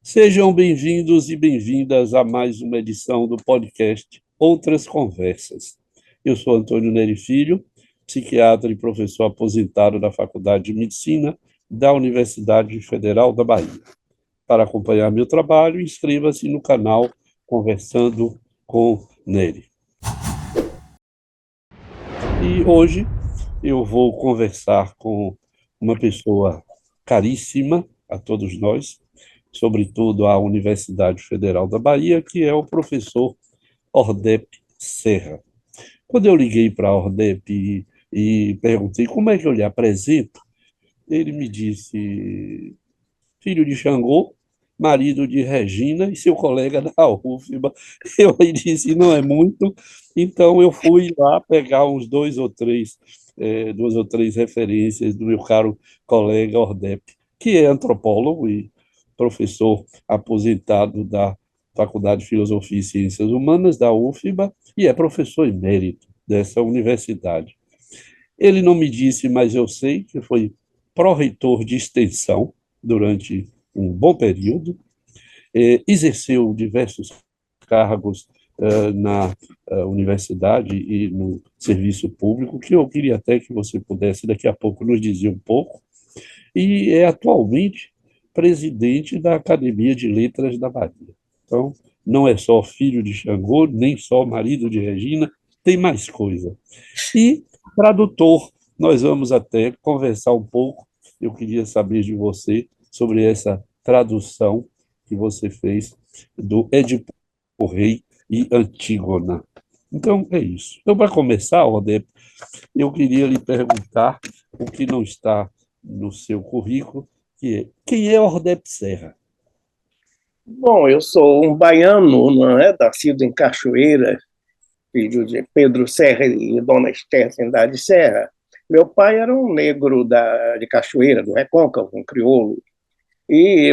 Sejam bem-vindos e bem-vindas a mais uma edição do podcast Outras Conversas. Eu sou Antônio Neri Filho, psiquiatra e professor aposentado da Faculdade de Medicina da Universidade Federal da Bahia. Para acompanhar meu trabalho, inscreva-se no canal Conversando com Neri. E hoje eu vou conversar com uma pessoa caríssima a todos nós, sobretudo à Universidade Federal da Bahia, que é o professor Ordep Serra. Quando eu liguei para a Ordep e perguntei como é que eu lhe apresento, ele me disse: filho de Xangô, marido de Regina e seu colega da UFBA. Eu aí disse: não é muito. Então eu fui lá pegar uns duas ou três referências do meu caro colega Ordep, que é antropólogo e professor aposentado da Faculdade de Filosofia e Ciências Humanas da UFBA e é professor emérito dessa universidade. Ele não me disse, mas eu sei que foi pró-reitor de extensão durante um bom período, exerceu diversos cargos na universidade e no serviço público, que eu queria até que você pudesse daqui a pouco nos dizer um pouco, e é atualmente presidente da Academia de Letras da Bahia. Então, não é só filho de Xangô, nem só marido de Regina, tem mais coisa. E tradutor, nós vamos até conversar um pouco. Eu queria saber de você sobre essa tradução que você fez do Édipo Rei e Antígona. Então, é isso. Então, para começar, Odete, eu queria lhe perguntar o que não está no seu currículo, que é quem é Ordep Serra? Bom, eu sou um baiano, não é? Nascido em Cachoeira, filho de Pedro Serra e Dona Esther Trindade Serra. Meu pai era um negro de Cachoeira, do Recôncavo, um crioulo. E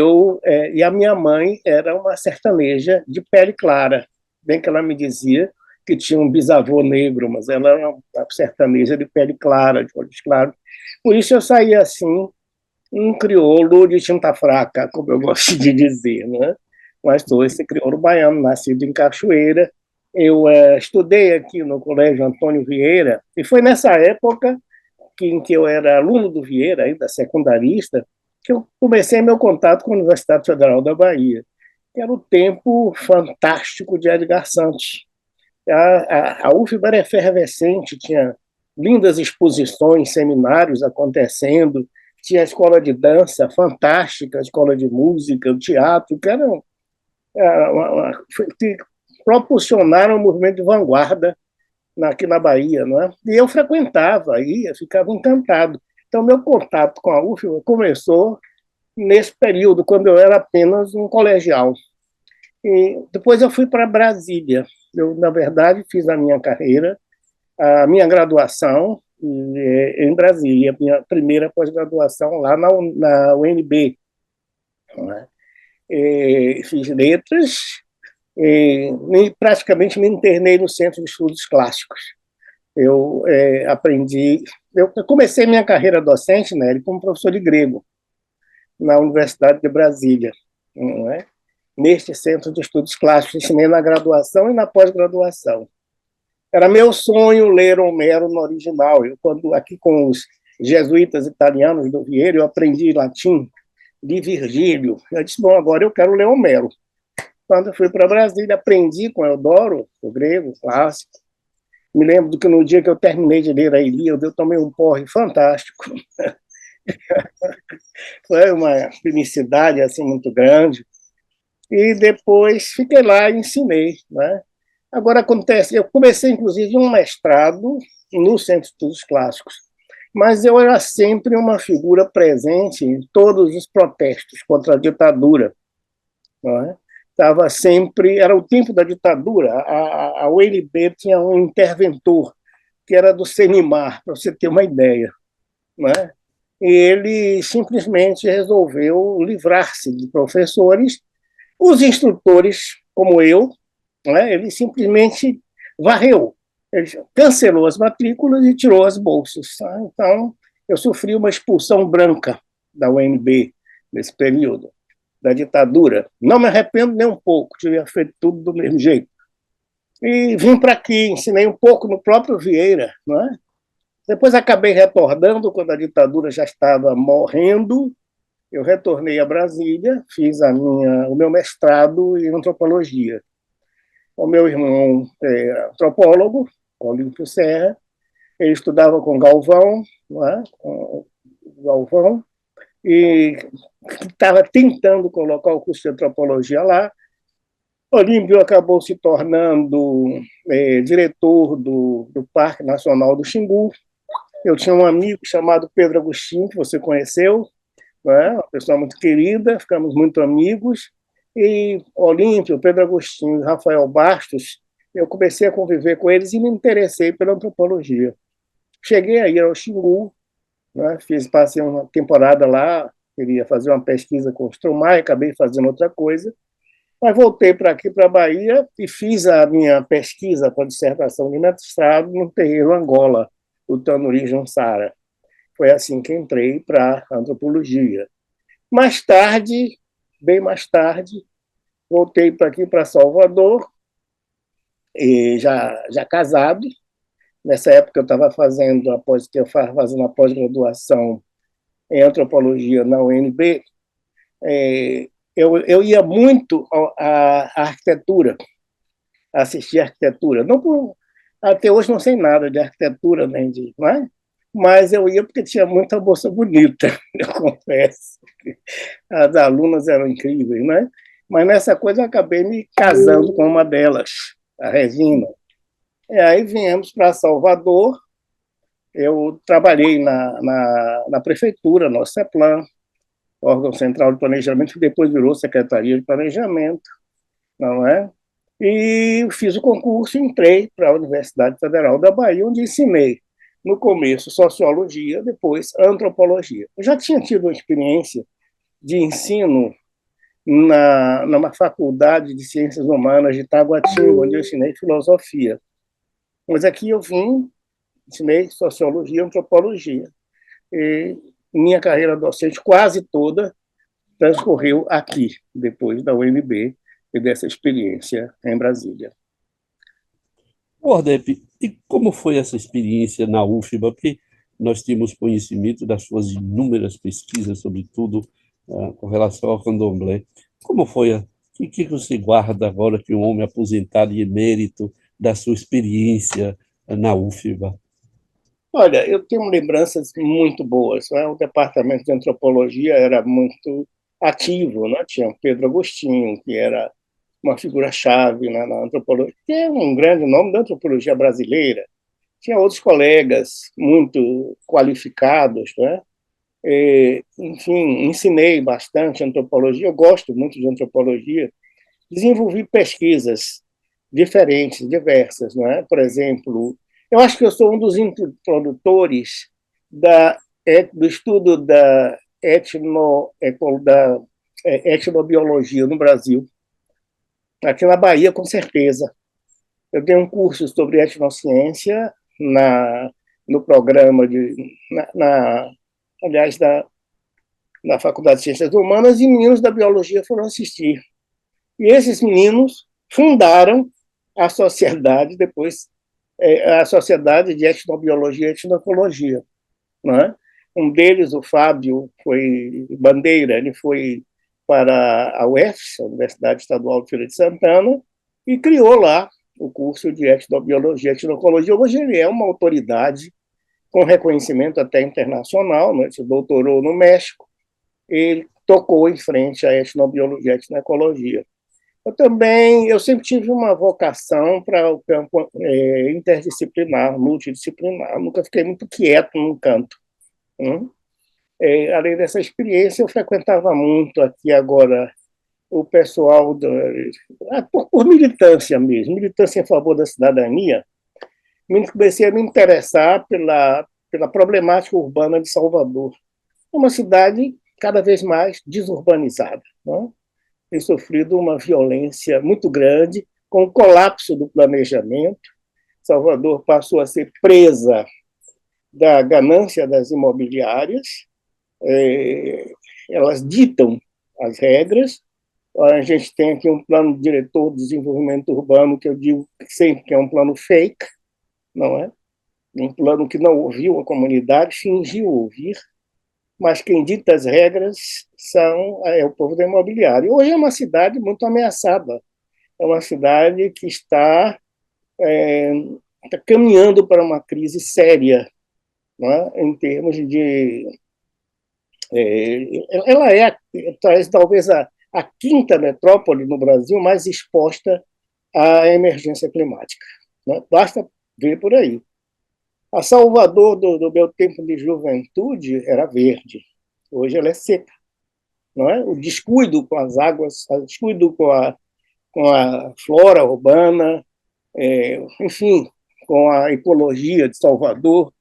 a minha mãe era uma sertaneja de pele clara. Bem que ela me dizia que tinha um bisavô negro, mas ela era uma sertaneja de pele clara, de olhos claros. Por isso eu saía assim, um crioulo de tinta fraca, como eu gosto de dizer, né? Mas sou esse crioulo baiano, nascido em Cachoeira. Eu estudei aqui no Colégio Antônio Vieira, e foi nessa época em que eu era aluno do Vieira, ainda secundarista, que eu comecei meu contato com a Universidade Federal da Bahia, que era o tempo fantástico de Edgar Santos. A UFBA era efervescente, tinha lindas exposições, seminários acontecendo, tinha a escola de dança fantástica, a escola de música, o teatro, que eram que proporcionaram um movimento de vanguarda aqui na Bahia, não é? E eu frequentava, ia, ficava encantado. Então, meu contato com a UFBA começou nesse período, quando eu era apenas um colegial. E depois eu fui para Brasília. Eu, na verdade, fiz a minha carreira, a minha graduação em Brasília, a minha primeira pós-graduação lá na UNB. Né? Fiz letras e praticamente me internei no Centro de Estudos Clássicos. Eu aprendi... Eu comecei minha carreira docente, né, como professor de grego na Universidade de Brasília, não é? Neste Centro de Estudos Clássicos, ensinei na graduação e na pós-graduação. Era meu sonho ler Homero no original. Eu, quando aqui com os jesuítas italianos do Vieira, eu aprendi latim de Virgílio. Eu disse, bom, agora eu quero ler Homero. Quando eu fui para Brasília, aprendi com Eudoro, o grego clássico. Me lembro do que no dia que eu terminei de ler a Ilíada, eu tomei um porre fantástico. Foi uma felicidade assim, muito grande. E depois fiquei lá e ensinei. Né? Agora acontece, eu comecei inclusive um mestrado no Centro de Estudos Clássicos, mas eu era sempre uma figura presente em todos os protestos contra a ditadura. Não é? Estava sempre, era o tempo da ditadura, a UNB tinha um interventor, que era do Senimar, para você ter uma ideia. Né? E ele simplesmente resolveu livrar-se de professores. Os instrutores, como eu, né, ele simplesmente varreu, ele cancelou as matrículas e tirou as bolsas. Tá? Então, eu sofri uma expulsão branca da UNB nesse período. da ditadura. Não me arrependo nem um pouco, tinha feito tudo do mesmo jeito. E vim para aqui, ensinei um pouco no próprio Vieira, não é? Depois acabei retornando quando a ditadura já estava morrendo. Eu retornei a Brasília, fiz o meu mestrado em antropologia. O meu irmão é antropólogo, Olímpio Serra, ele estudava com Galvão, não é? Com Galvão, e estava tentando colocar o curso de antropologia lá. Olímpio acabou se tornando diretor do Parque Nacional do Xingu. Eu tinha um amigo chamado Pedro Agostinho, que você conheceu, né? Uma pessoa muito querida, ficamos muito amigos. E Olímpio, Pedro Agostinho e Rafael Bastos, eu comecei a conviver com eles e me interessei pela antropologia. Cheguei a ir ao Xingu, né? Passei uma temporada lá, queria fazer uma pesquisa com o Stromae, acabei fazendo outra coisa, mas voltei para aqui, para a Bahia, e fiz a minha pesquisa para a dissertação de mestrado no terreiro Angola, o Tanuri Jansara. Foi assim que entrei para a antropologia. Mais tarde, bem mais tarde, voltei para aqui, para Salvador, e já casado. Nessa época eu estava fazendo a pós-graduação em antropologia na UNB. Eu ia muito à arquitetura, assistir arquitetura. Até hoje não sei nada de arquitetura, nem de, não é? Mas eu ia porque tinha muita moça bonita, eu confesso. As alunas eram incríveis, né? Mas nessa coisa eu acabei me casando com uma delas, a Regina. E aí viemos para Salvador. Eu trabalhei na prefeitura, no CEPLAN, órgão central de planejamento, que depois virou Secretaria de Planejamento, não é? E fiz o concurso e entrei para a Universidade Federal da Bahia, onde ensinei, no começo, sociologia, depois antropologia. Eu já tinha tido uma experiência de ensino numa faculdade de Ciências Humanas de Taguatinga, onde eu ensinei filosofia. Mas aqui eu ensinei sociologia e antropologia. E minha carreira docente quase toda transcorreu aqui, depois da UNB e dessa experiência em Brasília. Ordep, e como foi essa experiência na UFBA? Porque nós temos conhecimento das suas inúmeras pesquisas, sobretudo com relação ao candomblé. Como foi? O que você guarda agora que um homem aposentado e emérito da sua experiência na UFBA? Olha, eu tenho lembranças muito boas. Né? O departamento de antropologia era muito ativo, né? Tinha o Pedro Agostinho, que era uma figura-chave, né, na antropologia, que é um grande nome da antropologia brasileira. Tinha outros colegas muito qualificados, né? Enfim, ensinei bastante antropologia, eu gosto muito de antropologia, desenvolvi pesquisas diferentes, diversas, né? Por exemplo, eu acho que eu sou um dos introdutores do estudo da etnobiologia no Brasil. Aqui na Bahia, com certeza. Eu dei um curso sobre etnociência no programa aliás, na Faculdade de Ciências Humanas, e meninos da biologia foram assistir. E esses meninos fundaram a sociedade, depois, a Sociedade de Etnobiologia e Etnocologia. Né? Um deles, o Fábio foi Bandeira, ele foi para a UEFS, a Universidade Estadual de Feira de Santana, e criou lá o curso de etnobiologia e etnocologia. Hoje ele é uma autoridade com reconhecimento até internacional, né? Se doutorou no México, ele tocou em frente à etnobiologia e etnocologia. Eu sempre tive uma vocação para o campo interdisciplinar, multidisciplinar, nunca fiquei muito quieto num canto. Além dessa experiência, eu frequentava muito aqui agora o pessoal, por militância mesmo, militância em favor da cidadania, comecei a me interessar pela problemática urbana de Salvador. É uma cidade cada vez mais desurbanizada, né? Tem sofrido uma violência muito grande com o colapso do planejamento. Salvador passou a ser presa da ganância das imobiliárias. Elas ditam as regras. A gente tem aqui um plano diretor de desenvolvimento urbano, que eu digo sempre que é um plano fake, não é? Um plano que não ouviu a comunidade, fingiu ouvir, mas quem dita as regras é o povo da imobiliária. Hoje é uma cidade muito ameaçada, é uma cidade que está caminhando para uma crise séria, não é? Em termos de... ela é talvez a quinta metrópole no Brasil mais exposta à emergência climática. Né? Basta ver por aí. A Salvador, do meu tempo de juventude, era verde. Hoje ela é seca. Não é? O descuido com as águas, o descuido com a flora urbana, enfim, com a ecologia de Salvador,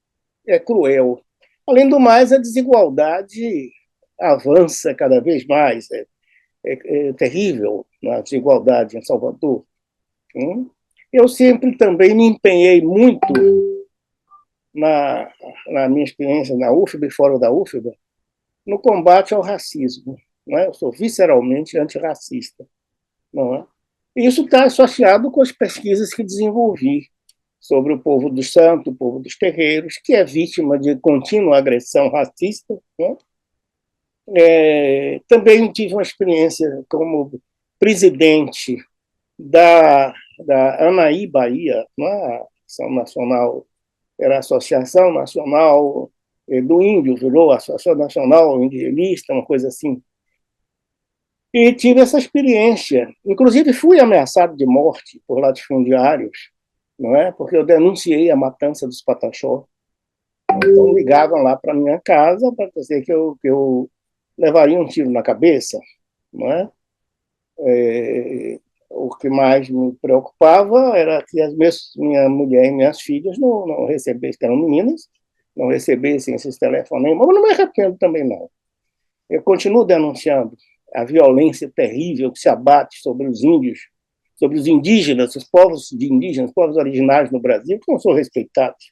é cruel. Além do mais, a desigualdade avança cada vez mais. É terrível a desigualdade em Salvador. Eu sempre também me empenhei muito na minha experiência na UFBA e fora da UFBA, no combate ao racismo. Não é? Eu sou visceralmente antirracista. Não é? E isso está associado com as pesquisas que desenvolvi sobre o povo do santo, o povo dos terreiros, que é vítima de contínua agressão racista. Não é? Também tive uma experiência como presidente da ANAI Bahia, a Ação Nacional, era a Associação Nacional do Índio, virou a Associação Nacional Indigenista, uma coisa assim. E tive essa experiência. Inclusive, fui ameaçado de morte por latifundiários, não é? Porque eu denunciei a matança dos Pataxó. Então, ligavam lá para minha casa para dizer que eu levaria um tiro na cabeça, não é? O que mais me preocupava era que minha mulher e minhas filhas não recebessem, que eram meninas, não recebessem esses telefonemas, mas não me arrependo também, não. Eu continuo denunciando a violência terrível que se abate sobre os índios, sobre os indígenas, os povos de indígenas, povos originários no Brasil, que não são respeitados,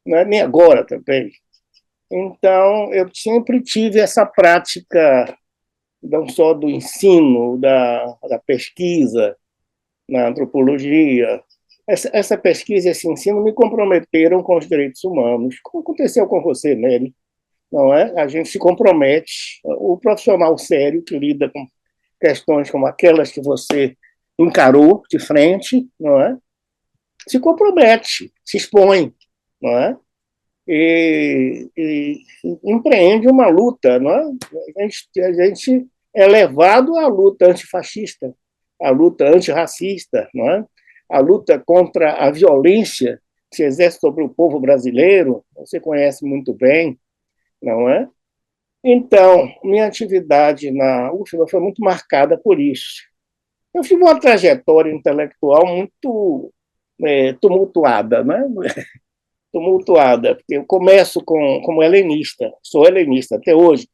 não é? Nem agora também. Então, eu sempre tive essa prática não só do ensino, da pesquisa na antropologia. Essa pesquisa e esse ensino me comprometeram com os direitos humanos, como aconteceu com você, Nery, não é? A gente se compromete, o profissional sério que lida com questões como aquelas que você encarou de frente, não é? Se compromete, se expõe, não é? E empreende uma luta, não é? A gente é levado à luta antifascista, à luta antirracista, não é? A luta contra a violência que se exerce sobre o povo brasileiro, você conhece muito bem, não é? Então, minha atividade na UFBA foi muito marcada por isso. Eu tive uma trajetória intelectual muito tumultuada, né? Tumultuada, porque eu começo como helenista, sou helenista até hoje.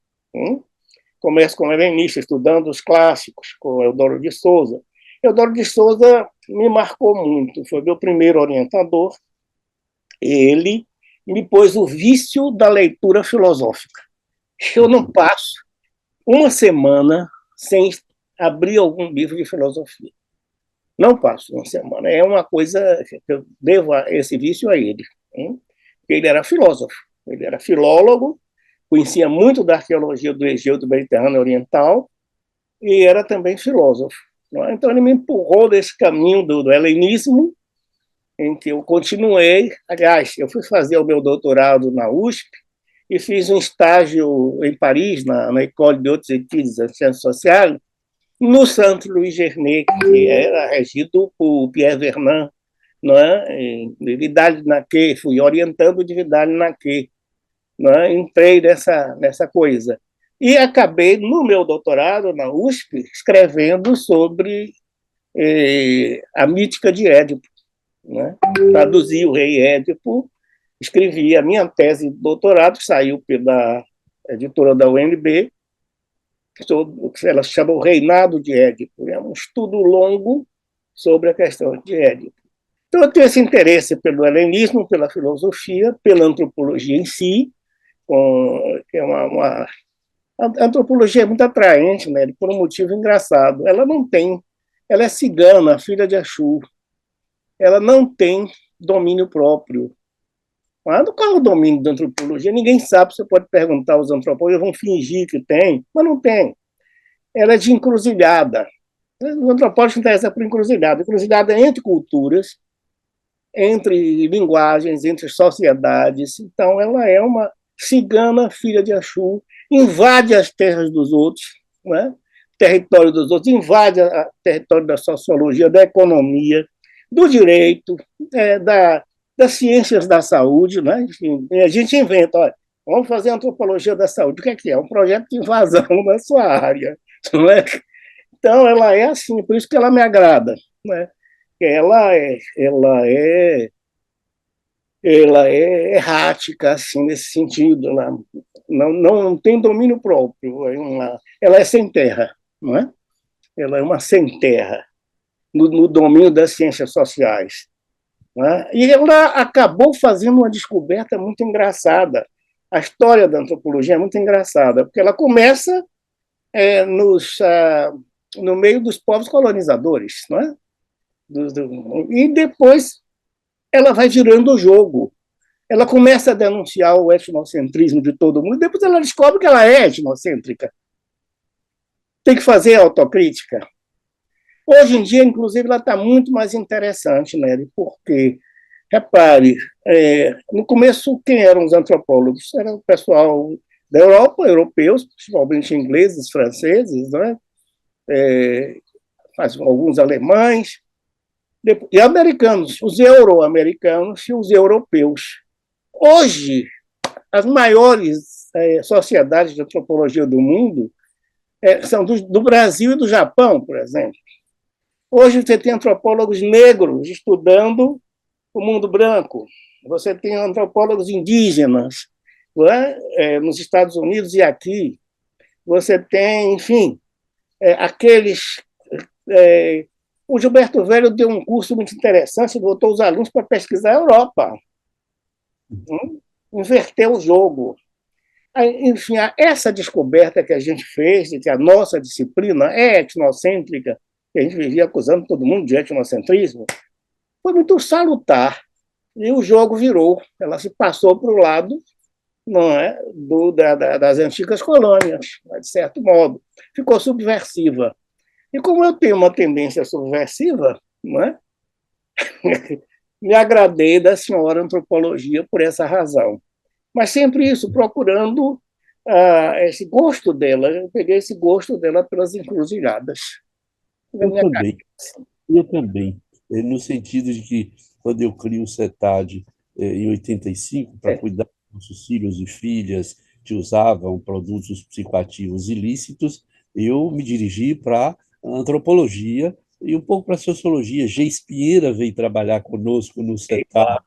Começo como helenista, estudando os clássicos, com Eudoro de Souza. Eudoro de Souza me marcou muito, foi meu primeiro orientador. Ele me pôs o vício da leitura filosófica. Eu não passo uma semana sem abrir algum livro de filosofia. Não passo uma semana. É uma coisa que eu devo esse vício a ele. Ele era filósofo, ele era filólogo, conhecia muito da arqueologia do Egeu, do Mediterrâneo Oriental, e era também filósofo. Então, ele me empurrou desse caminho do helenismo, em que eu continuei. Aliás, eu fui fazer o meu doutorado na USP e fiz um estágio em Paris, na École de Hautes Études en Sciences Sociales, no Centre Louis Gernet, que era regido por Pierre Vernant, não é? Vidal Naquet, fui orientando de Vidal Naquet, não é? Entrei nessa coisa. E acabei, no meu doutorado na USP, escrevendo sobre a mítica de Édipo. Né? Traduzi o rei Édipo, escrevi a minha tese de doutorado, que saiu pela editora da UNB, ela se chama O Reinado de Édipo. É um estudo longo sobre a questão de Édipo. Então, eu tenho esse interesse pelo helenismo, pela filosofia, pela antropologia em si, que é A antropologia é muito atraente, né, por um motivo engraçado. Ela é cigana, filha de Exu. Ela não tem domínio próprio. Qual é o domínio da antropologia? Ninguém sabe, você pode perguntar aos antropólogos, vão fingir que tem, mas não tem. Ela é de encruzilhada. O antropólogo se interessa por encruzilhada. Encruzilhada entre culturas, entre linguagens, entre sociedades. Então, ela é uma cigana, filha de Exu, invade as terras dos outros, né? Território dos outros, invade o território da sociologia, da economia, do direito, das ciências da saúde. Né? Enfim, a gente inventa, olha, vamos fazer antropologia da saúde. O que é? É um projeto de invasão na sua área. Não é? Então, ela é assim, por isso que ela me agrada. Né? Ela é errática, assim, nesse sentido. Ela não tem domínio próprio. Ela é sem terra, não é? Ela é uma sem terra no domínio das ciências sociais. Né? E ela acabou fazendo uma descoberta muito engraçada. A história da antropologia é muito engraçada, porque ela começa no meio dos povos colonizadores, não é? E depois ela vai girando o jogo. Ela começa a denunciar o etnocentrismo de todo mundo, e depois ela descobre que ela é etnocêntrica. Tem que fazer autocrítica. Hoje em dia, inclusive, ela está muito mais interessante, Nery, porque, repare, no começo, quem eram os antropólogos? Era o pessoal da Europa, europeus, principalmente ingleses, franceses, né? Alguns alemães, e americanos, os euro-americanos e os europeus. Hoje, as maiores sociedades de antropologia do mundo são do Brasil e do Japão, por exemplo. Hoje você tem antropólogos negros estudando o mundo branco. Você tem antropólogos indígenas, nos Estados Unidos e aqui. Você tem, enfim, aqueles... o Gilberto Velho deu um curso muito interessante, botou os alunos para pesquisar a Europa. Inverteu o jogo. Enfim, essa descoberta que a gente fez de que a nossa disciplina é etnocêntrica, que a gente vivia acusando todo mundo de etnocentrismo, foi muito salutar. E o jogo virou. Ela se passou para o lado, não é, das antigas colônias, de certo modo. Ficou subversiva. E como eu tenho uma tendência subversiva, não é? Me agradei da senhora antropologia por essa razão. Mas sempre isso, procurando esse gosto dela. Eu peguei esse gosto dela pelas encruzilhadas. Eu também. No sentido de que, quando eu crio o CETAD em 85, para cuidar dos nossos filhos e filhas que usavam produtos psicoativos ilícitos, eu me dirigi para a antropologia e um pouco para a sociologia. Geis veio trabalhar conosco no CETAD,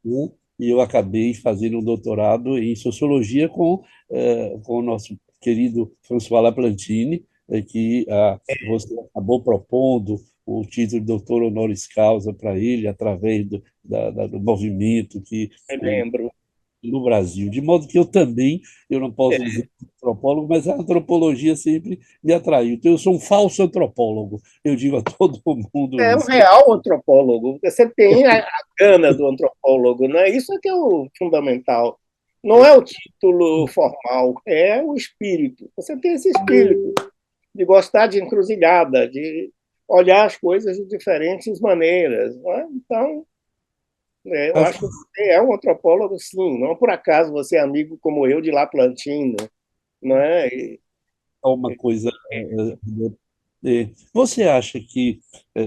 né? E eu acabei fazendo um doutorado em sociologia com o nosso querido François Laplantine, que você acabou propondo o título de doutor honoris causa para ele, através do movimento que lembro. no Brasil. De modo que eu não posso dizer antropólogo, mas a antropologia sempre me atraiu. Então, eu sou um falso antropólogo, eu digo a todo mundo É um isso. real antropólogo. Você tem a gana do antropólogo, né? Isso é que é o fundamental. Não é o título formal, é o espírito. Você tem esse espírito de gostar de encruzilhada, de olhar as coisas de diferentes maneiras. Não é? Então, eu acho que você é um antropólogo, sim. Não por acaso você é amigo como eu de Laplantine, não é? Uma coisa. Você acha que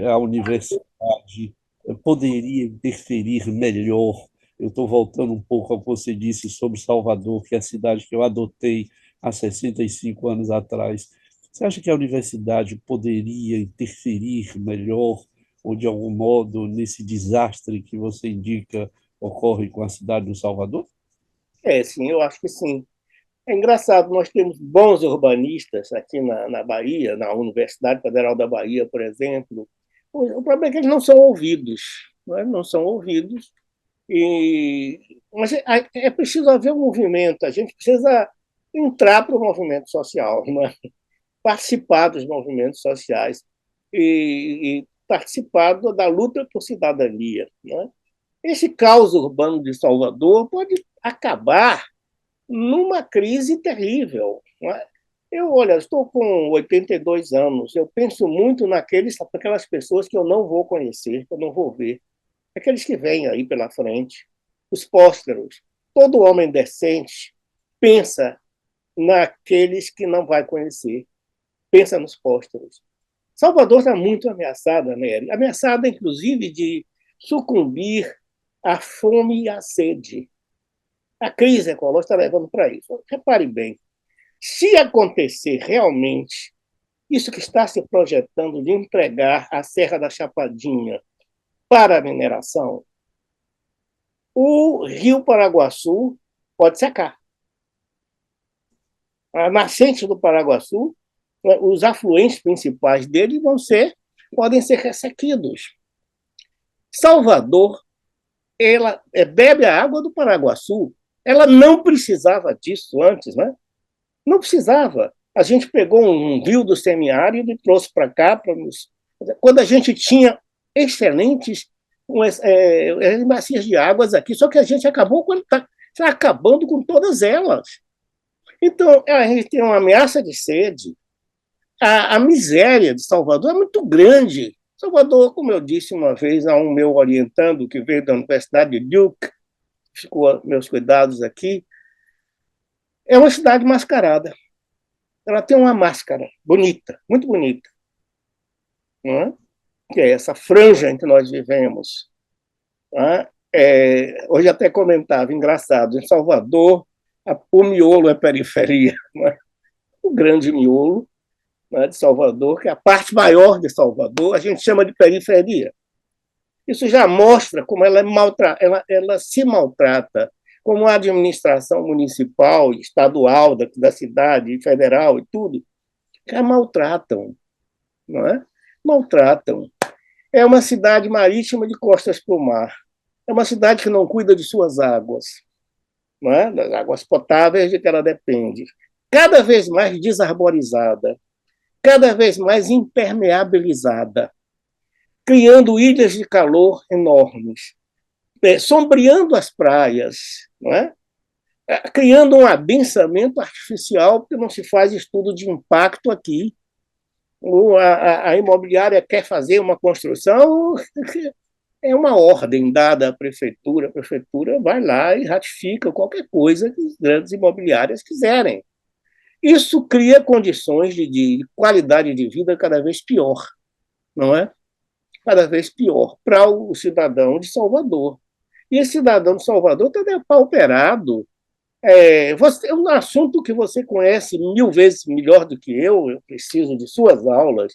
a universidade poderia interferir melhor? Eu estou voltando um pouco ao que você disse sobre Salvador, que é a cidade que eu adotei há 65 anos atrás. Você acha que a universidade poderia interferir melhor, ou de algum modo, nesse desastre que você indica ocorre com a cidade do Salvador? Sim, eu acho que sim. É engraçado, nós temos bons urbanistas aqui na Bahia, na Universidade Federal da Bahia, por exemplo. O problema é que eles não são ouvidos, não é? Não são ouvidos. Mas é preciso haver um movimento, a gente precisa entrar para o movimento social, não é? Participar dos movimentos sociais e participar da luta por cidadania. Não é? Esse caos urbano de Salvador pode acabar numa crise terrível. Não é? Olha, estou com 82 anos, eu penso muito naquelas pessoas que eu não vou conhecer, que eu não vou ver, aqueles que vêm aí pela frente, os pósteros. Todo homem decente pensa naqueles que não vai conhecer, pensa nos pósteros. Salvador está muito ameaçada, né? Ameaçada, inclusive, de sucumbir à fome e à sede. A crise ecológica está levando para isso. Repare bem, se acontecer realmente isso que está se projetando de entregar a Serra da Chapadinha para a mineração, o Rio Paraguaçu pode secar. A nascente do Paraguaçu, os afluentes principais dele podem ser ressequidos. Salvador, ela bebe a água do Paraguaçu. Ela não precisava disso antes, né? Não precisava. A gente pegou um rio do semiárido e trouxe para cá, quando a gente tinha excelentes bacias de águas aqui, só que a gente acabou está acabando com todas elas. Então, a gente tem uma ameaça de sede. A miséria de Salvador é muito grande. Salvador, como eu disse uma vez a um meu orientando que veio da Universidade de Duke, ficou a meus cuidados aqui, é uma cidade mascarada. Ela tem uma máscara bonita, muito bonita, não é? Que é essa franja em que nós vivemos. Não é? Hoje até comentava, engraçado, em Salvador, o miolo é periferia. Não é? O grande miolo, né, de Salvador, que é a parte maior de Salvador, a gente chama de periferia. Isso já mostra como ela se maltrata, como a administração municipal, estadual, da cidade, federal e tudo, já maltratam, não é? Maltratam. É uma cidade marítima de costas para o mar. É uma cidade que não cuida de suas águas, não é? Das águas potáveis de que ela depende. Cada vez mais desarborizada, cada vez mais impermeabilizada, criando ilhas de calor enormes, sombreando as praias, não é? Criando um adensamento artificial, porque não se faz estudo de impacto aqui. A imobiliária quer fazer uma construção, é uma ordem dada à prefeitura, a prefeitura vai lá e ratifica qualquer coisa que as grandes imobiliárias quiserem. Isso cria condições de qualidade de vida cada vez pior, não é? Cada vez pior para o cidadão de Salvador. E esse cidadão de Salvador está depauperado. É um assunto que você conhece 1000 vezes melhor do que eu preciso de suas aulas,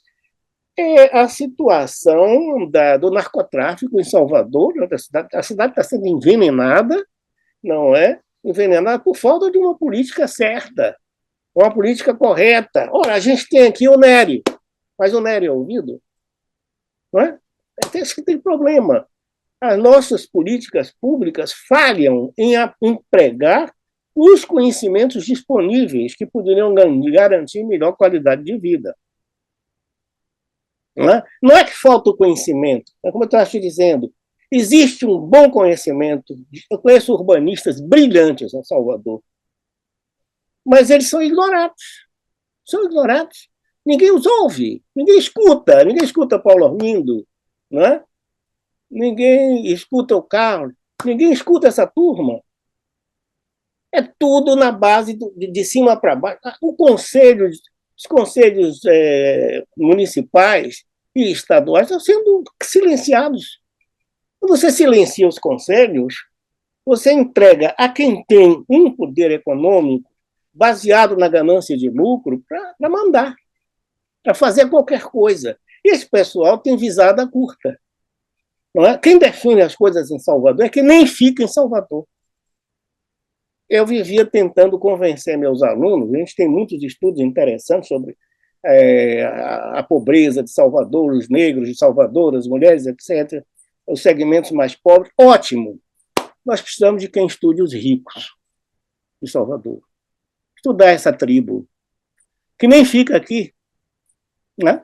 é a situação do narcotráfico em Salvador. A cidade está sendo envenenada, não é? Envenenada por falta de uma política certa, uma política correta. Ora, a gente tem aqui o Nery, mas o Nery é ouvido? Não é? Esse que tem problema. As nossas políticas públicas falham em empregar os conhecimentos disponíveis que poderiam garantir melhor qualidade de vida. Não é que falta o conhecimento, é como eu estava te dizendo, existe um bom conhecimento. Eu conheço urbanistas brilhantes em Salvador, mas eles são ignorados. São ignorados. Ninguém os ouve, ninguém escuta Paulo Armindo, não é? Ninguém escuta o Carlos, ninguém escuta essa turma. É tudo na base de cima para baixo. Os conselhos municipais e estaduais estão sendo silenciados. Quando você silencia os conselhos, você entrega a quem tem um poder econômico baseado na ganância de lucro para mandar, para fazer qualquer coisa. E esse pessoal tem visada curta. Não é? Quem define as coisas em Salvador é quem nem fica em Salvador. Eu vivia tentando convencer meus alunos, a gente tem muitos estudos interessantes sobre a pobreza de Salvador, os negros de Salvador, as mulheres, etc., os segmentos mais pobres. Ótimo! Nós precisamos de quem estude os ricos de Salvador. estudar essa tribo, que nem fica aqui, né?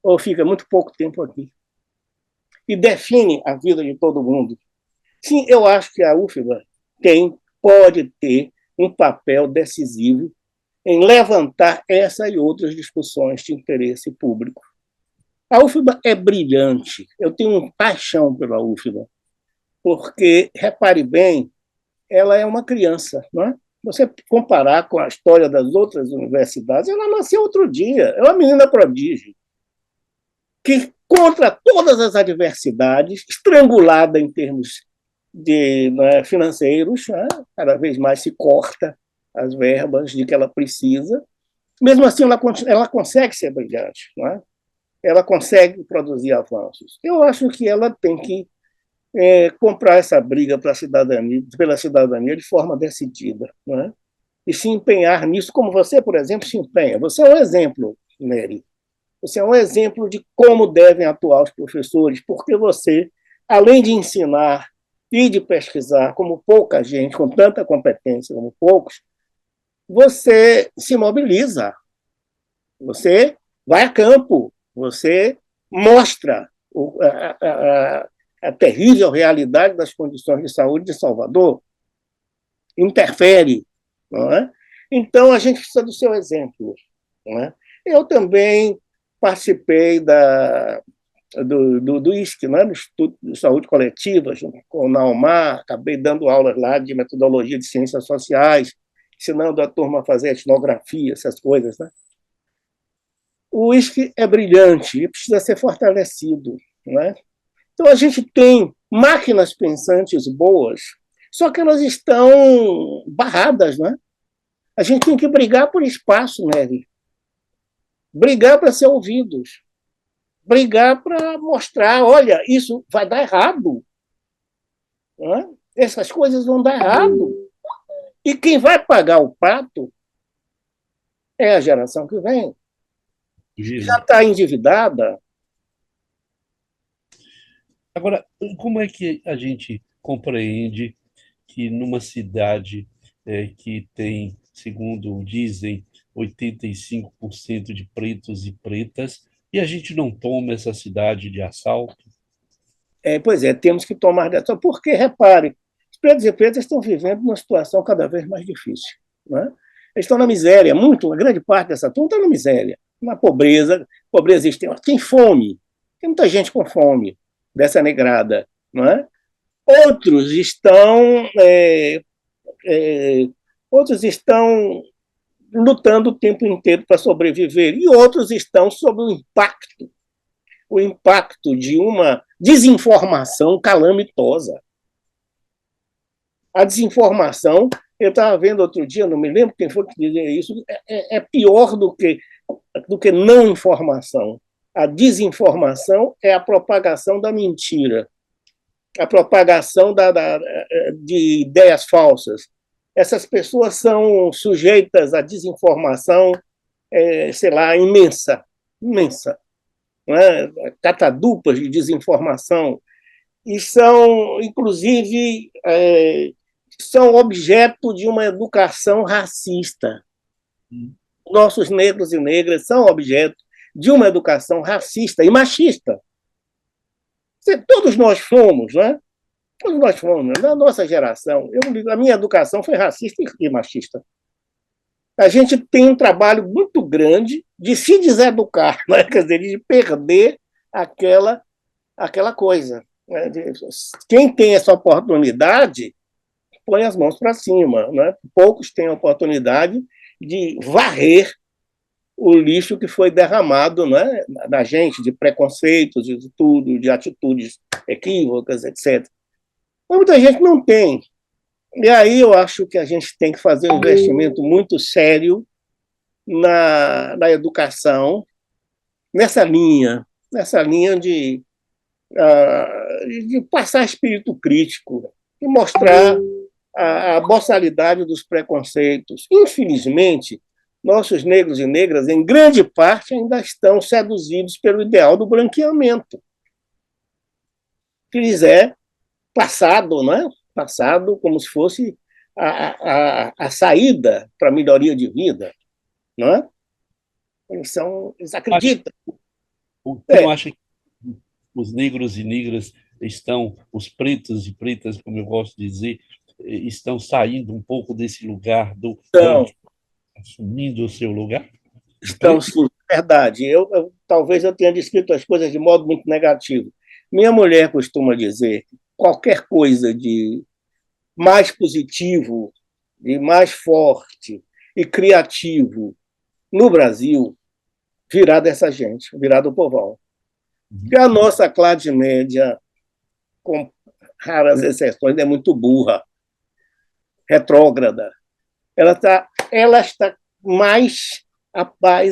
Ou fica muito pouco tempo aqui, e define a vida de todo mundo. Sim, eu acho que a UFBA pode ter um papel decisivo em levantar essa e outras discussões de interesse público. A UFBA é brilhante, eu tenho uma paixão pela UFBA, porque, repare bem, ela é uma criança, não é? Você comparar com a história das outras universidades, ela nasceu outro dia, é uma menina prodígio, que, contra todas as adversidades, estrangulada em termos financeiros, né? Cada vez mais se corta as verbas de que ela precisa. Mesmo assim, ela consegue ser brilhante, não é? Ela consegue produzir avanços. Eu acho que ela tem que comprar essa briga pela cidadania de forma decidida, não é? E se empenhar nisso, como você, por exemplo, se empenha. Você é um exemplo, Nery. Você é um exemplo de como devem atuar os professores, porque você, além de ensinar e de pesquisar, como pouca gente, com tanta competência como poucos, você se mobiliza, você vai a campo, você mostra a terrível realidade das condições de saúde de Salvador, interfere, não é? Então, a gente precisa do seu exemplo. Não é? Eu também participei do ISC, né, do Instituto de Saúde Coletiva, com o Naumar, acabei dando aulas lá de metodologia de ciências sociais, ensinando a turma a fazer etnografia, essas coisas. Né? O ISC é brilhante e precisa ser fortalecido. Né? Então, a gente tem máquinas pensantes boas, só que elas estão barradas. Né? A gente tem que brigar por espaço, Nery. Brigar para ser ouvidos. Brigar para mostrar, olha, isso vai dar errado. Né? Essas coisas vão dar errado. E quem vai pagar o pato é a geração que vem. Já está endividada. Agora, como é que a gente compreende que numa cidade que tem, segundo dizem, 85% de pretos e pretas, e a gente não toma essa cidade de assalto? Pois é, temos que tomar decisão, porque, repare, os pretos e pretas estão vivendo uma situação cada vez mais difícil. Né? Eles estão na miséria, uma grande parte dessa turma está na miséria, na pobreza extrema, tem fome, tem muita gente com fome, dessa negrada. Não é? Outros estão outros estão lutando o tempo inteiro para sobreviver e outros estão sob o impacto de uma desinformação calamitosa. A desinformação, eu estava vendo outro dia, não me lembro quem foi que dizia isso, é pior do que não informação. A desinformação é a propagação da mentira, a propagação de ideias falsas. Essas pessoas são sujeitas à desinformação, sei lá, imensa, né? Catadupas de desinformação, e são, inclusive, são objeto de uma educação racista. Nossos negros e negras são objeto de uma educação racista e machista. Todos nós fomos, né? Todos nós fomos, na nossa geração. A minha educação foi racista e machista. A gente tem um trabalho muito grande de se deseducar, né? Quer dizer, de perder aquela coisa. Né? Quem tem essa oportunidade põe as mãos para cima. Né? Poucos têm a oportunidade de varrer o lixo que foi derramado, né, na gente, de preconceitos, de tudo, de atitudes equívocas, etc. Mas muita gente não tem. E aí eu acho que a gente tem que fazer um investimento muito sério na educação, nessa linha de passar espírito crítico e mostrar a boçalidade dos preconceitos. Infelizmente, nossos negros e negras, em grande parte, ainda estão seduzidos pelo ideal do branqueamento, que lhes é passado, não é? Passado como se fosse a saída para a melhoria de vida, não é? Eles Acho, acreditam. o senhor É, acha que os negros e negras estão, os pretos e pretas, como eu gosto de dizer, estão saindo um pouco desse lugar do então, antigo, assumindo o seu lugar de estão preto? sim, verdade. Talvez eu tenha descrito as coisas de modo muito negativo. Minha mulher costuma dizer que qualquer coisa de mais positivo, de mais forte e criativo no Brasil virá dessa gente, virá do povão. Porque Uhum. a nossa classe média, com raras exceções, é muito burra, retrógrada. Ela está mais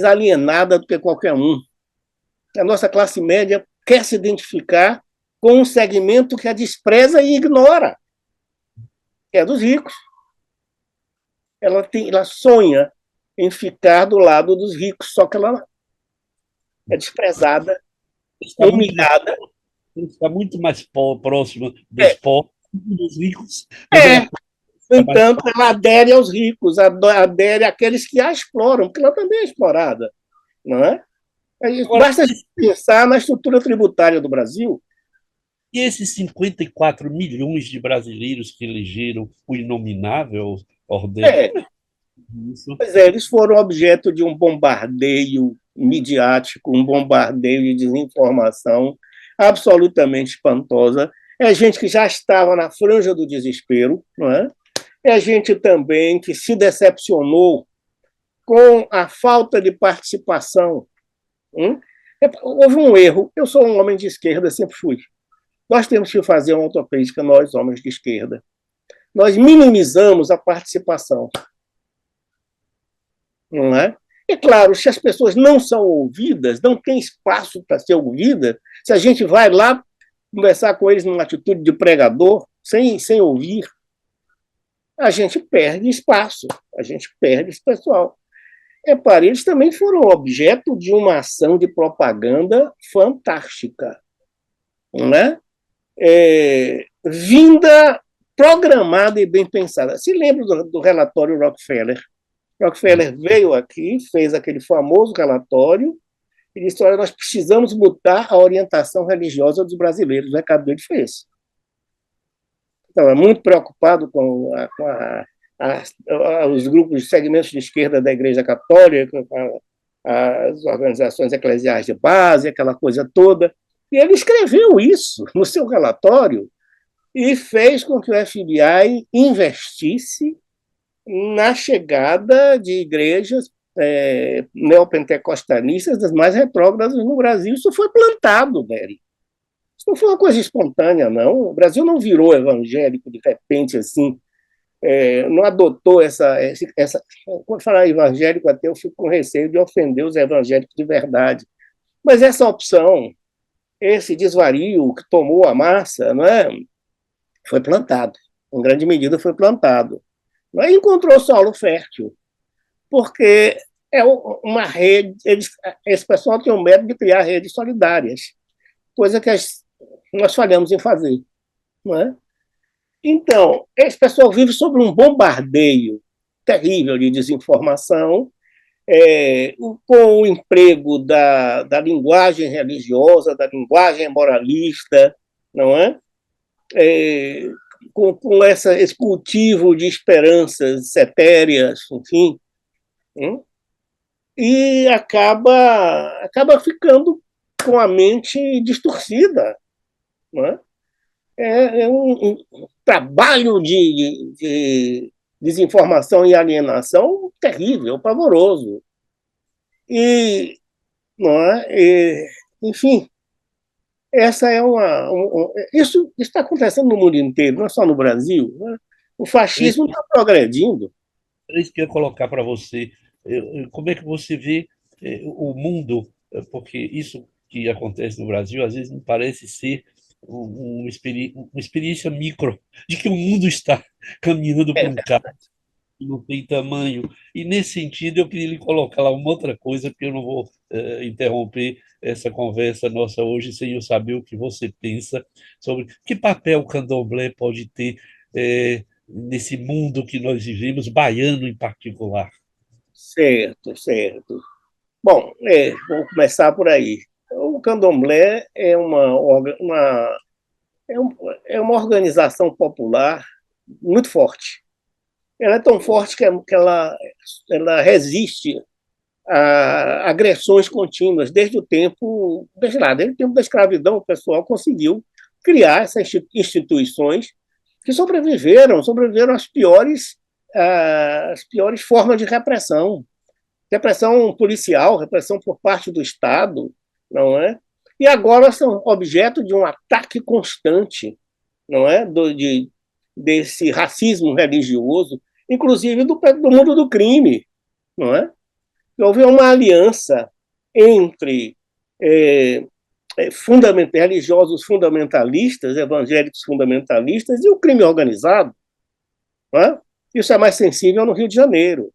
alienada do que qualquer um. A nossa classe média quer se identificar com um segmento que a despreza e ignora, que é dos ricos. Ela sonha em ficar do lado dos ricos, só que ela é desprezada, Está muito mais, humilhada. está muito mais próximo dos É, pobres, dos ricos, mas ela é. No está mais entanto, ela adere aos ricos, adere àqueles que a exploram, porque ela também é explorada, não é? agora. Basta pensar na estrutura tributária do Brasil. E esses 54 milhões de brasileiros que elegeram o inominável Ordem, É, como é isso? pois é, eles foram objeto de um bombardeio midiático, um bombardeio de desinformação absolutamente espantosa. É gente que já estava na franja do desespero, não é? É gente também que se decepcionou com a falta de participação. Hum? Houve um erro. Eu sou um homem de esquerda, sempre fui. Nós temos que fazer uma autocrítica, nós, homens de esquerda. Nós minimizamos a participação, não é? É claro, se as pessoas não são ouvidas, não tem espaço para ser ouvida, se a gente vai lá conversar com eles numa atitude de pregador, sem ouvir, a gente perde espaço, a gente perde esse pessoal. Repare, eles também foram objeto de uma ação de propaganda fantástica, né? Vinda programada e bem pensada. Se lembra do relatório Rockefeller? Rockefeller veio aqui, fez aquele famoso relatório e disse: olha, nós precisamos mudar a orientação religiosa dos brasileiros. O recado dele foi esse. Estava muito preocupado os grupos, de segmentos de esquerda da Igreja Católica, com as organizações eclesiais de base, aquela coisa toda. E ele escreveu isso no seu relatório e fez com que o FBI investisse na chegada de igrejas neopentecostalistas das mais retrógradas no Brasil. Isso foi plantado, Nery. Isso não foi uma coisa espontânea, não. O Brasil não virou evangélico de repente assim, não adotou essa. Quando falar evangélico, até eu fico com receio de ofender os evangélicos de verdade. Mas essa opção, esse desvario que tomou a massa, não é? Foi plantado. Em grande medida foi plantado. Não é? Encontrou solo fértil, porque é uma rede. Esse pessoal tem o método de criar redes solidárias, coisa que nós falhamos em fazer. Não é? Então, esse pessoal vive sob um bombardeio terrível de desinformação, com o emprego da linguagem religiosa, da linguagem moralista, não é? Com esse cultivo de esperanças etéreas, enfim, hein? E acaba ficando com a mente distorcida, não é? Um trabalho de desinformação e alienação terrível, pavoroso. E, não é? Enfim, essa é isso está acontecendo no mundo inteiro, não é só no Brasil. Né? O É isso fascismo está progredindo. é isso que eu ia colocar para você. Como é que você vê o mundo? Porque isso que acontece no Brasil, às vezes, me parece ser uma experiência micro de que o mundo está caminhando para É, um caos que não tem tamanho. E, nesse sentido, eu queria lhe colocar lá uma outra coisa, porque eu não vou interromper essa conversa nossa hoje sem eu saber o que você pensa sobre que papel o candomblé pode ter nesse mundo que nós vivemos, baiano em particular? Certo, certo. Bom, vamos começar por aí. O candomblé é, um- é uma organização popular muito forte. Ela é tão forte que ela resiste a agressões contínuas desde o tempo da escravidão, o pessoal conseguiu criar essas instituições que sobreviveram às piores formas de repressão, repressão policial, repressão por parte do Estado, não é? E agora são objeto de um ataque constante, não é? Desse racismo religioso, inclusive do mundo do crime, não é? Houve uma aliança entre é, religiosos fundamentalistas, evangélicos fundamentalistas e o crime organizado. Não é? Isso é mais sensível no Rio de Janeiro.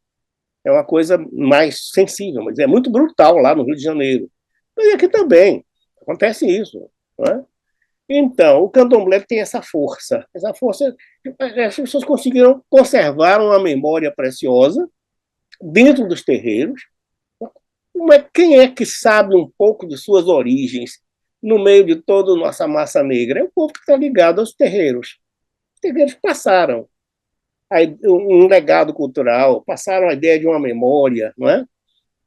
É uma coisa mais sensível, mas é muito brutal lá no Rio de Janeiro. Mas aqui também acontece isso. Não é? Então, o candomblé tem essa força. Essa força, as pessoas conseguiram conservar uma memória preciosa dentro dos terreiros. Quem é que sabe um pouco de suas origens no meio de toda a nossa massa negra? É o povo que está ligado aos terreiros. Os terreiros passaram um legado cultural, passaram a ideia de uma memória, não é?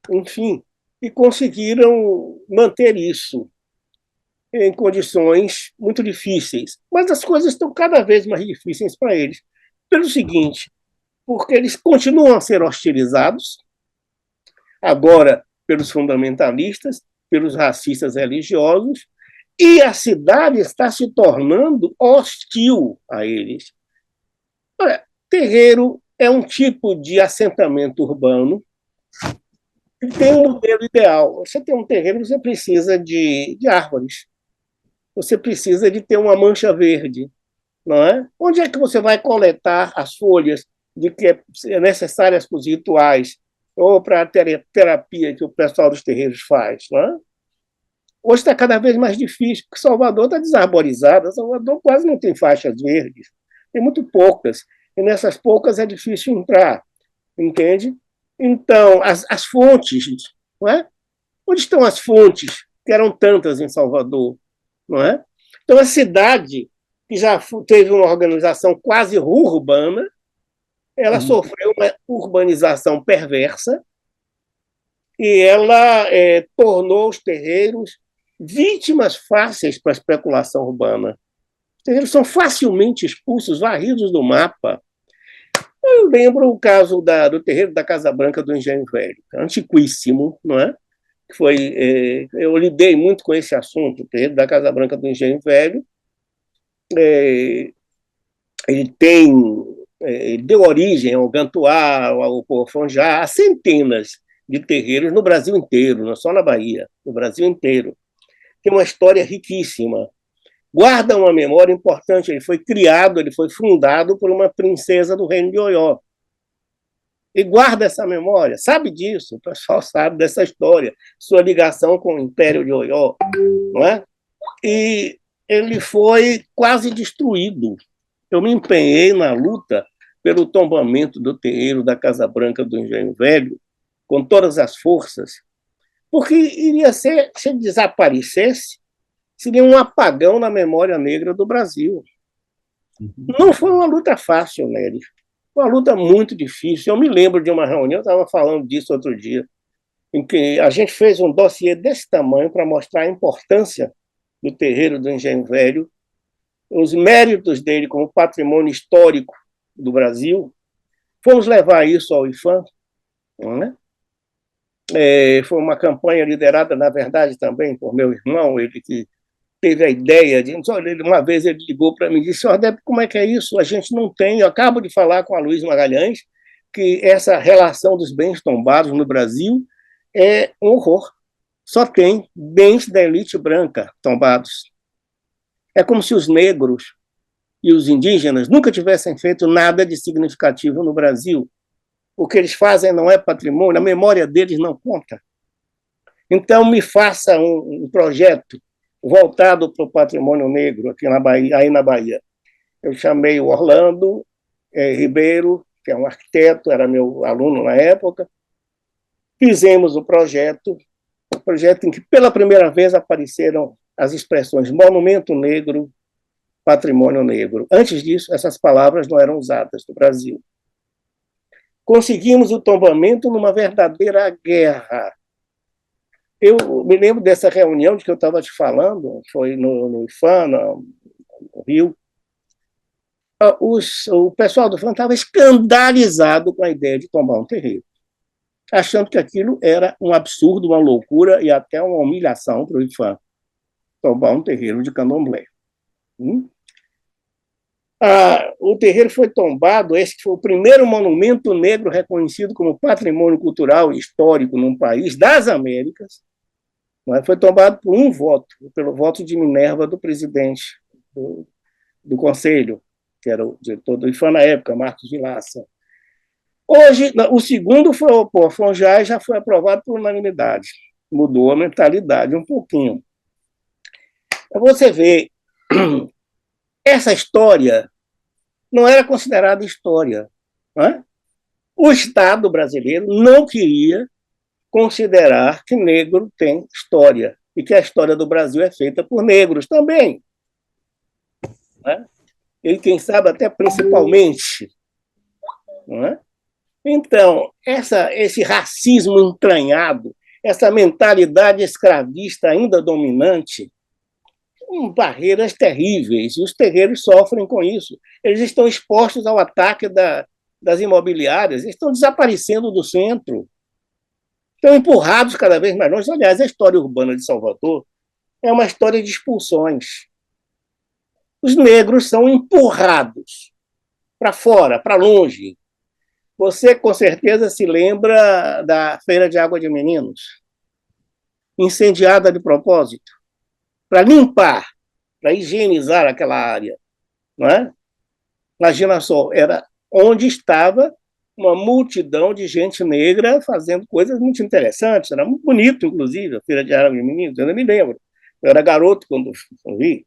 Enfim, e conseguiram manter isso em condições muito difíceis. Mas as coisas estão cada vez mais difíceis para eles. Pelo seguinte, porque eles continuam a ser hostilizados, agora pelos fundamentalistas, pelos racistas religiosos, e a cidade está se tornando hostil a eles. Olha, terreiro é um tipo de assentamento urbano que tem um modelo ideal. Você tem um terreiro, você precisa de árvores, você precisa de ter uma mancha verde, não é? Onde é que você vai coletar as folhas de que é necessárias para os rituais ou para a terapia que o pessoal dos terreiros faz, não é? Hoje está cada vez mais difícil, porque Salvador está desarborizada, Salvador quase não tem faixas verdes, tem muito poucas, e nessas poucas é difícil entrar, entende? Então, as fontes, não é? Onde estão as fontes, que eram tantas em Salvador, não é? Então, a cidade, que já teve uma organização quase urbana, ela sofreu uma urbanização perversa e ela tornou os terreiros vítimas fáceis para a especulação urbana. Os terreiros são facilmente expulsos, varridos do mapa. Eu lembro o caso do terreiro da Casa Branca do Engenho Velho, antiquíssimo, não é? Eu lidei muito com esse assunto, o terreiro da Casa Branca do Engenho Velho. Ele deu origem ao Gantuá, ao Pofonjá, a centenas de terreiros no Brasil inteiro, não só na Bahia, no Brasil inteiro. Tem uma história riquíssima. Guarda uma memória importante. Ele foi fundado por uma princesa do reino de Oió. E guarda essa memória, sabe disso, o pessoal sabe dessa história, sua ligação com o Império de Oió, não é? E ele foi quase destruído. Eu me empenhei na luta pelo tombamento do terreiro da Casa Branca do Engenho Velho, com todas as forças, porque iria ser, se ele desaparecesse, seria um apagão na memória negra do Brasil. Não foi uma luta fácil, Nery. Uma luta muito difícil. Eu me lembro de uma reunião, eu estava falando disso outro dia, em que a gente fez um dossiê desse tamanho para mostrar a importância do terreiro do Engenho Velho, os méritos dele como patrimônio histórico do Brasil. Fomos levar isso ao IFAM, não é? Foi uma campanha liderada, na verdade, também por meu irmão, ele que teve a ideia de. Uma vez ele ligou para mim e disse: Ordep, como é que é isso? A gente não tem. Eu acabo de falar com a Luiz Magalhães que essa relação dos bens tombados no Brasil é um horror. Só tem bens da elite branca tombados. É como se os negros e os indígenas nunca tivessem feito nada de significativo no Brasil. O que eles fazem não é patrimônio, a memória deles não conta. Então, me faça um projeto voltado para o patrimônio negro aqui na Bahia, aí na Bahia. Eu chamei o Orlando, Ribeiro, que é um arquiteto, era meu aluno na época. Fizemos o projeto em que pela primeira vez apareceram as expressões monumento negro, patrimônio negro. Antes disso, essas palavras não eram usadas no Brasil. Conseguimos o tombamento numa verdadeira guerra. Eu me lembro dessa reunião de que eu estava te falando, foi no IFAM, no Rio. O pessoal do IFAM estava escandalizado com a ideia de tombar um terreiro, achando que aquilo era um absurdo, uma loucura e até uma humilhação para o IFAM, tombar um terreiro de candomblé. O terreiro foi tombado, esse foi o primeiro monumento negro reconhecido como patrimônio cultural e histórico num país das Américas. Foi tombado por um voto, pelo voto de Minerva do presidente do Conselho, que era o diretor do IFAM na época, Marcos Vilaça. Hoje, o segundo foi o Fonjai, já foi aprovado por unanimidade. Mudou a mentalidade um pouquinho. Você vê, essa história não era considerada história. Não é? O Estado brasileiro não queria considerar que negro tem história e que a história do Brasil é feita por negros também. Não é? E, quem sabe, até principalmente. Não é? Então, esse racismo entranhado, essa mentalidade escravista ainda dominante, barreiras terríveis, e os terreiros sofrem com isso. Eles estão expostos ao ataque das imobiliárias, eles estão desaparecendo do centro, estão empurrados cada vez mais longe. Aliás, a história urbana de Salvador é uma história de expulsões. Os negros são empurrados para fora, para longe. Você, com certeza, se lembra da Feira de Água de Meninos, incendiada de propósito, para limpar, para higienizar aquela área. Não é? Imagina só, era onde estava uma multidão de gente negra fazendo coisas muito interessantes. Era muito bonito, inclusive, a Feira de Água de Meninos, eu ainda me lembro. Eu era garoto quando vi.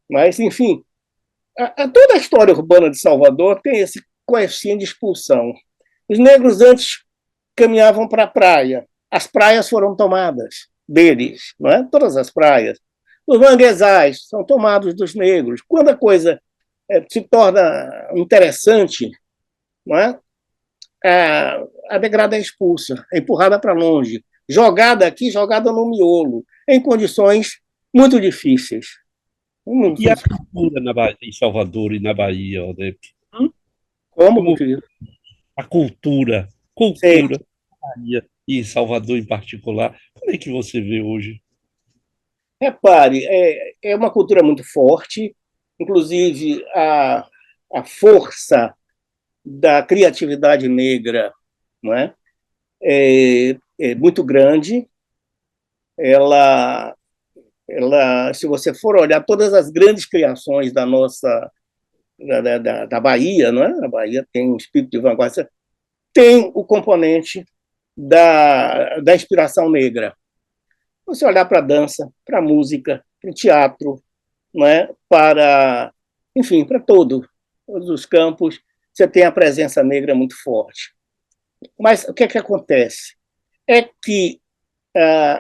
Mas, enfim, toda a história urbana de Salvador tem esse coeficiente de expulsão. Os negros antes caminhavam para a praia. As praias foram tomadas deles, não é? Todas as praias. Os manguezais são tomados dos negros. Quando a coisa se torna interessante, não é? A negrada é expulsa, é empurrada para longe, jogada aqui, jogada no miolo, em condições muito difíceis. E a cultura em Salvador e na Bahia, Odep? Como, querido? A cultura Sei. Bahia e em Salvador em particular, como é que você vê hoje? Repare, é uma cultura muito forte, inclusive a força da criatividade negra, não é? É muito grande. Ela, se você for olhar todas as grandes criações da nossa da Bahia, não é? A Bahia tem um espírito de vanguarda, tem o componente da inspiração negra. Você olhar para a dança, para a música, para o teatro, não é? Enfim, para todos os campos, você tem a presença negra muito forte. Mas o que é que acontece? É que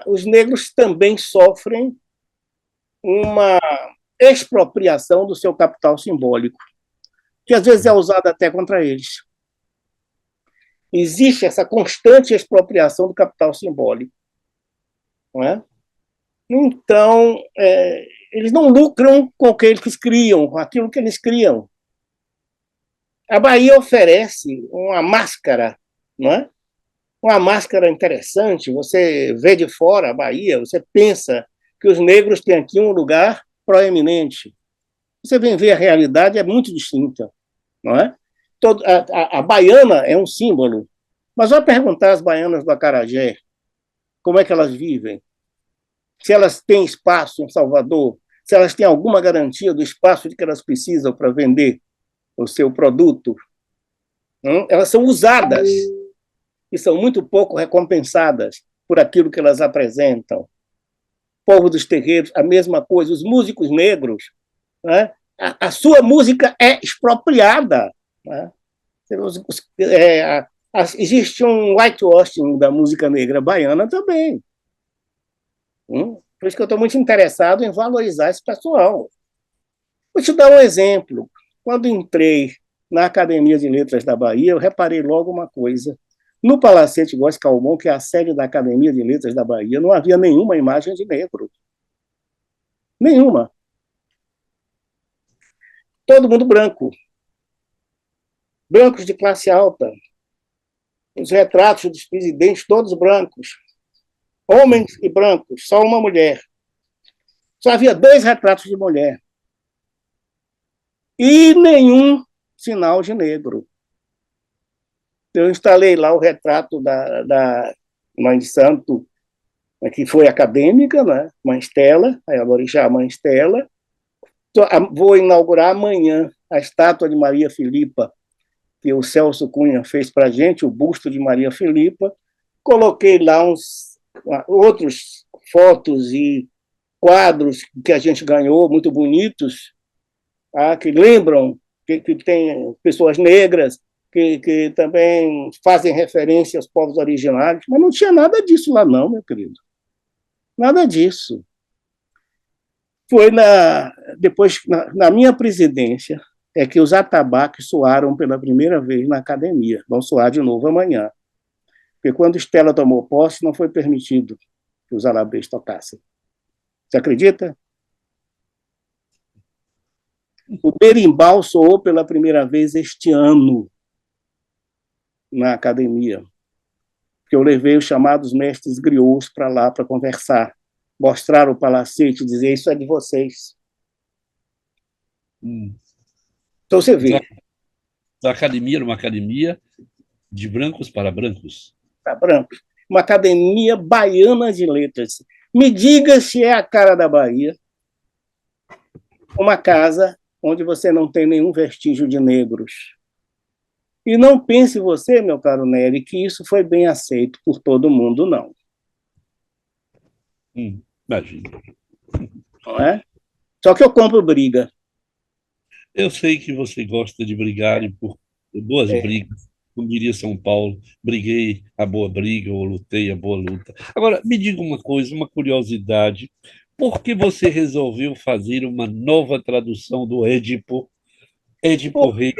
os negros também sofrem uma expropriação do seu capital simbólico, que às vezes é usado até contra eles. Existe essa constante expropriação do capital simbólico. Não é? Então, eles não lucram com o que eles criam, com aquilo que eles criam. A Bahia oferece uma máscara, não é? Uma máscara interessante. Você vê de fora a Bahia, você pensa que os negros têm aqui um lugar proeminente. Você vem ver a realidade, é muito distinta, não é? A baiana é um símbolo, mas vai perguntar às baianas do Acarajé como é que elas vivem, se elas têm espaço em Salvador, se elas têm alguma garantia do espaço de que elas precisam para vender o seu produto. Elas são usadas e são muito pouco recompensadas por aquilo que elas apresentam. O povo dos terreiros, a mesma coisa. Os músicos negros, né? A sua música é expropriada, né? Existe um whitewashing da música negra baiana também. Por isso que eu estou muito interessado em valorizar esse pessoal. Vou te dar um exemplo. Quando entrei na Academia de Letras da Bahia, eu reparei logo uma coisa. No Palacete Góes Calmon, que é a sede da Academia de Letras da Bahia, não havia nenhuma imagem de negro. Nenhuma. Todo mundo branco. Brancos de classe alta. Os retratos dos presidentes, todos brancos. Homens e brancos, só uma mulher. Só havia 2 retratos de mulher. E nenhum sinal de negro. Eu instalei lá o retrato da Mãe de Santo, que foi acadêmica, né? Mãe Estela, a orixá Mãe Estela. Vou inaugurar amanhã a estátua de Maria Filipa, que o Celso Cunha fez para a gente, o busto de Maria Filipa. Coloquei lá outros fotos e quadros que a gente ganhou, muito bonitos, que lembram que tem pessoas negras, que também fazem referência aos povos originários, mas não tinha nada disso lá não, meu querido. Nada disso. Foi depois, na minha presidência, é que os atabaques soaram pela primeira vez na academia. Vão soar de novo amanhã. Porque quando Estela tomou posse, não foi permitido que os alabês tocassem. Você acredita? O berimbau soou pela primeira vez este ano na academia, que eu levei os chamados mestres griots para lá para conversar, mostrar o palacete, dizer isso é de vocês. Então você vê. A academia era uma academia de brancos para brancos. Para brancos. Uma academia baiana de letras. Me diga se é a cara da Bahia uma casa onde você não tem nenhum vestígio de negros. E não pense você, meu caro Nery, que isso foi bem aceito por todo mundo, não. Imagina. Não é? Só que eu compro briga. Eu sei que você gosta de brigar e por boas brigas, como diria São Paulo, briguei a boa briga ou lutei a boa luta. Agora, me diga uma coisa, uma curiosidade. Por que você resolveu fazer uma nova tradução do Édipo Rei?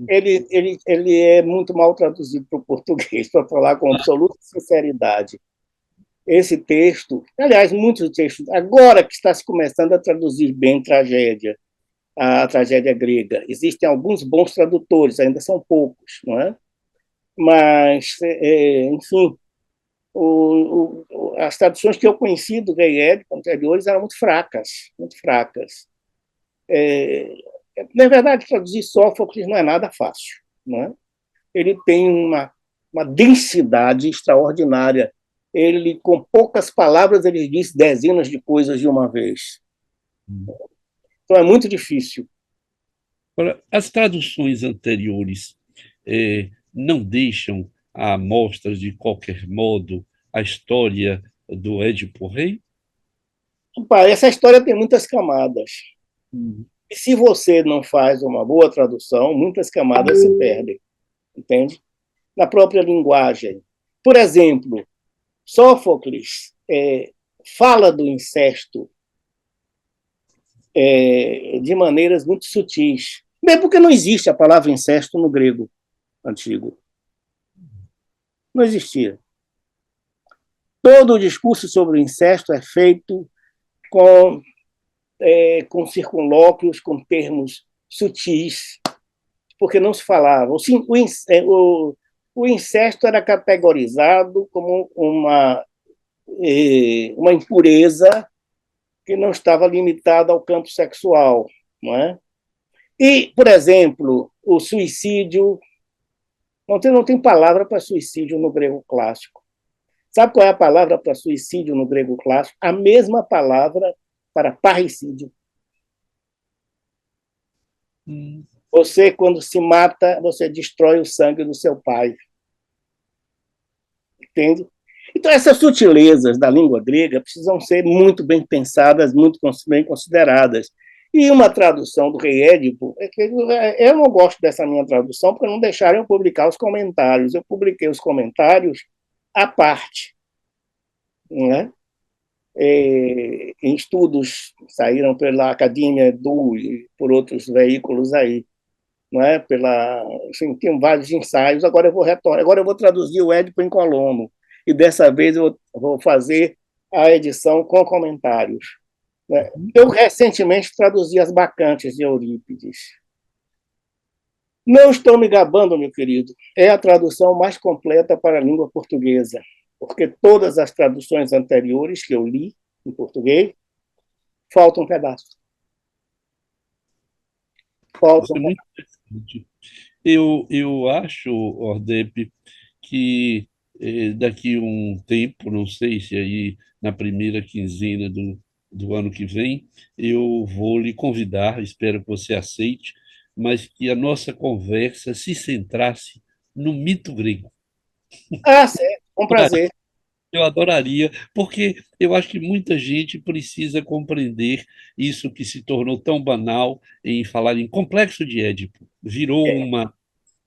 Ele é muito mal traduzido para o português, para falar com absoluta sinceridade. Esse texto, aliás, muitos textos, agora que está se começando a traduzir bem a tragédia grega. Existem alguns bons tradutores, ainda são poucos, não é? Mas, enfim, as traduções que eu conheci do Rei Édipo anteriores eram muito fracas, muito fracas. Na verdade, traduzir Sófocles não é nada fácil, não é? Ele tem uma densidade extraordinária. Ele, com poucas palavras, ele diz dezenas de coisas de uma vez. Então é muito difícil. Agora, as traduções anteriores não deixam a amostras, de qualquer modo, a história do Édipo Rei? Essa história tem muitas camadas. E se você não faz uma boa tradução, muitas camadas se perdem, entende? Na própria linguagem. Por exemplo, Sófocles fala do incesto de maneiras muito sutis. Mesmo porque não existe a palavra incesto no grego antigo. Não existia. Todo o discurso sobre o incesto é feito com circunlóquios, com termos sutis, porque não se falava. O incesto era categorizado como uma impureza que não estava limitada ao campo sexual, não é? E, por exemplo, o suicídio, não tem palavra para suicídio no grego clássico. Sabe qual é a palavra para suicídio no grego clássico? A mesma palavra para parricídio. Você, quando se mata, você destrói o sangue do seu pai. Entende? Então, essas sutilezas da língua grega precisam ser muito bem pensadas, muito bem consideradas. E uma tradução do Rei Édipo, é que eu não gosto dessa minha tradução porque não deixaram eu publicar os comentários. Eu publiquei os comentários à parte, né? Em estudos saíram pela Academia Edu e por outros veículos aí, não é? Enfim, tem vários ensaios. Agora eu vou retornar. Agora eu vou traduzir o Édipo em Colono e dessa vez eu vou fazer a edição com comentários, né? Eu recentemente traduzi as Bacantes de Eurípides. Não estou me gabando, meu querido. É a tradução mais completa para a língua portuguesa, porque todas as traduções anteriores que eu li em português falta um pedaço. Isso Falta é um muito pedaço. interessante. Eu acho, Ordep, que daqui a um tempo, não sei se aí na primeira quinzena do ano que vem, eu vou lhe convidar, espero que você aceite, mas que a nossa conversa se centrasse no mito grego. Ah, certo. Com prazer. Eu adoraria, porque eu acho que muita gente precisa compreender isso que se tornou tão banal em falar em complexo de Édipo. Virou É,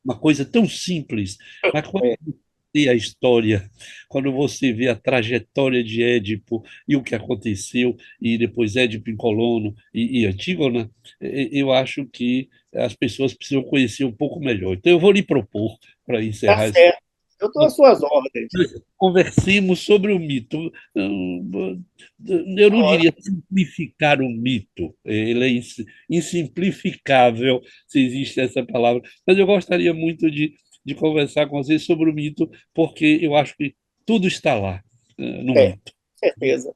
uma coisa tão simples, mas quando é. você vê a história, quando você vê a trajetória de Édipo e o que aconteceu, e depois Édipo em Colono e Antígona, eu acho que as pessoas precisam conhecer um pouco melhor. Então, eu vou lhe propor, para Tá encerrar esse certo. Eu estou às suas ordens. conversemos sobre o mito. Eu não diria simplificar o mito, ele é insimplificável, se existe essa palavra, mas eu gostaria muito de conversar com você sobre o mito, porque eu acho que tudo está lá, no É, mito. certeza.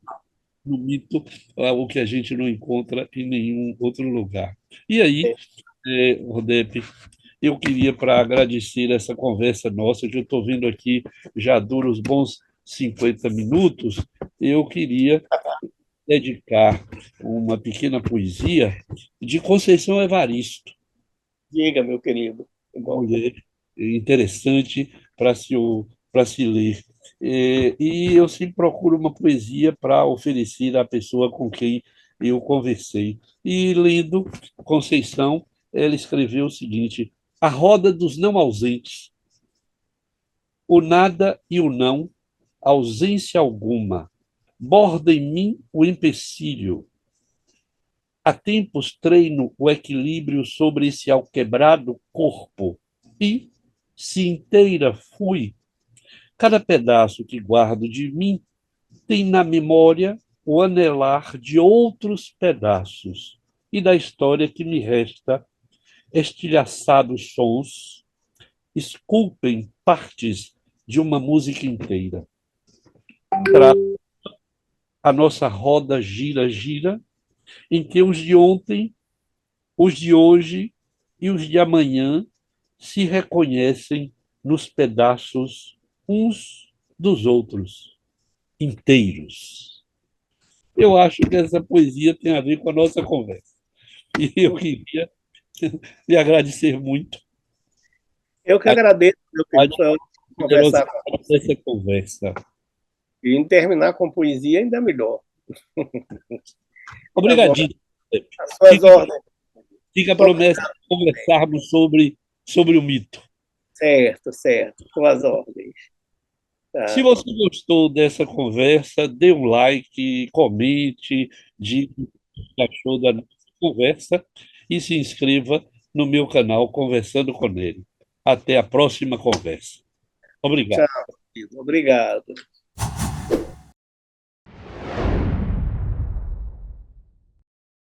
No mito, o que a gente não encontra em nenhum outro lugar. E aí, É. Rodep, eu queria, para agradecer essa conversa nossa, que eu estou vendo aqui já dura os bons 50 minutos, eu queria dedicar uma pequena poesia de Conceição Evaristo, Diga, meu querido. Que uma bom. mulher interessante para se ler. E eu sempre procuro uma poesia para oferecer à pessoa com quem eu conversei. E lendo Conceição, ela escreveu o seguinte: A roda dos não ausentes, o nada e o não, ausência alguma, borda em mim o empecilho. Há tempos treino o equilíbrio sobre esse alquebrado corpo e, se inteira fui, cada pedaço que guardo de mim tem na memória o anelar de outros pedaços e da história que me resta estilhaçados sons esculpem partes de uma música inteira. A nossa roda gira, gira, em que os de ontem, os de hoje e os de amanhã se reconhecem nos pedaços uns dos outros, inteiros. Eu acho que essa poesia tem a ver com a nossa conversa. E eu queria lhe agradecer muito Eu que a agradeço, meu querido. Foi ótimo conversar generosidade com dessa você. conversa. E em terminar com poesia, ainda melhor. Tá bom. Obrigadinho. Às suas Fica, ordens. fica a Muito promessa de conversarmos sobre o mito. certo, certo. Suas ordens. Se Tá. você gostou dessa conversa, dê um like, comente, diga o que achou da nossa conversa e se inscreva no meu canal Conversando com ele. Até a próxima conversa. Tchau, Obrigado. querido. Obrigado.